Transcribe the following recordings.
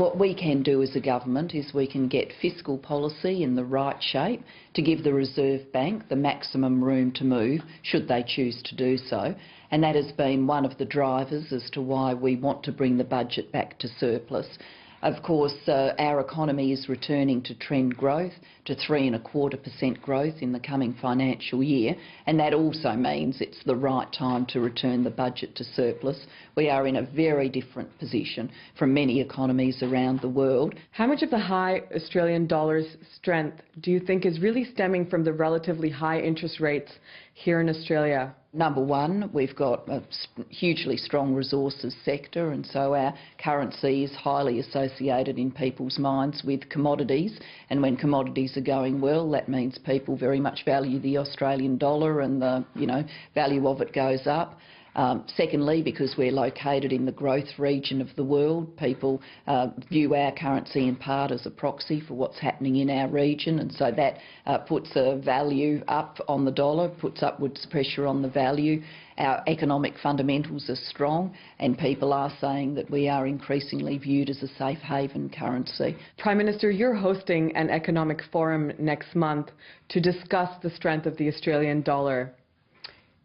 What we can do as a government is we can get fiscal policy in the right shape to give the Reserve Bank the maximum room to move, should they choose to do so. And that has been one of the drivers as to why we want to bring the budget back to surplus. Of course, our economy is returning to trend growth, to 3.25% growth in the coming financial year, and that also means it's the right time to return the budget to surplus. We are in a very different position from many economies around the world. How much of the high Australian dollar's strength do you think is really stemming from the relatively high interest rates here in Australia? Number one, we've got a hugely strong resources sector, and so our currency is highly associated in people's minds with commodities, and when commodities are going well, that means people very much value the Australian dollar, and the value of it goes up. Secondly, because we're located in the growth region of the world, people view our currency in part as a proxy for what's happening in our region, and so that puts a value up on the dollar, puts upwards pressure on the value. Our economic fundamentals are strong, and people are saying that we are increasingly viewed as a safe haven currency. Prime Minister, you're hosting an economic forum next month to discuss the strength of the Australian dollar.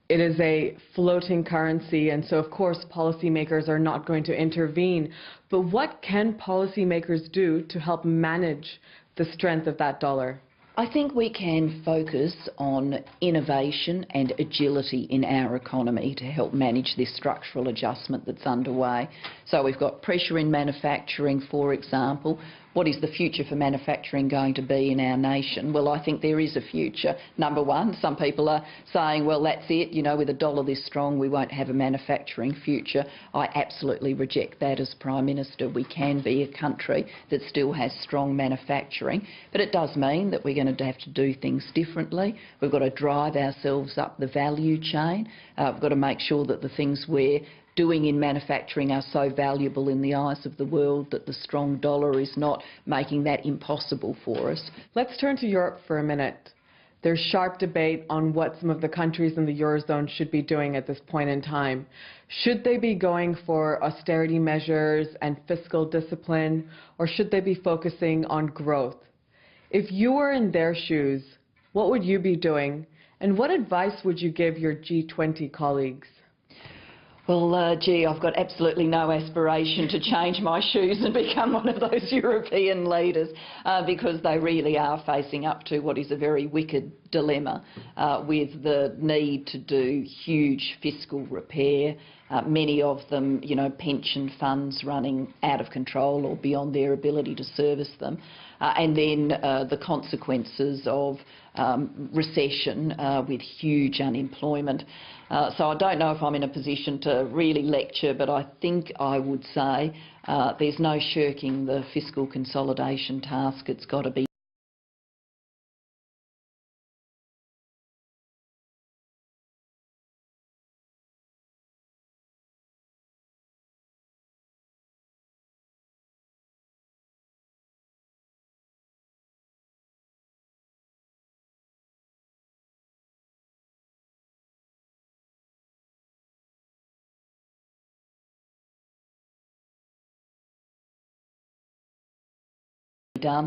It is a floating currency, and so of course policymakers are not going to intervene. But what can policymakers do to help manage the strength of that dollar? I think we can focus on innovation and agility in our economy to help manage this structural adjustment that's underway. So we've got pressure in manufacturing, for example. What is the future for manufacturing going to be in our nation? Well, I think there is a future. Number one, some people are saying, well, that's it, with a dollar this strong, we won't have a manufacturing future. I absolutely reject that as Prime Minister. We can be a country that still has strong manufacturing, but it does mean that we're going to have to do things differently. We've got to drive ourselves up the value chain. We've got to make sure that the things we're doing in manufacturing are so valuable in the eyes of the world that the strong dollar is not making that impossible for us. Let's turn to Europe for a minute. There's sharp debate on what some of the countries in the Eurozone should be doing at this point in time. Should they be going for austerity measures and fiscal discipline, or should they be focusing on growth? If you were in their shoes, what would you be doing, and what advice would you give your G20 colleagues? Well, I've got absolutely no aspiration to change my shoes and become one of those European leaders because they really are facing up to what is a very wicked dilemma with the need to do huge fiscal repair, many of them, pension funds running out of control or beyond their ability to service them, and then the consequences of recession with huge unemployment. So I don't know if I'm in a position to really lecture, but I think I would say there's no shirking the fiscal consolidation task. It's got to be done.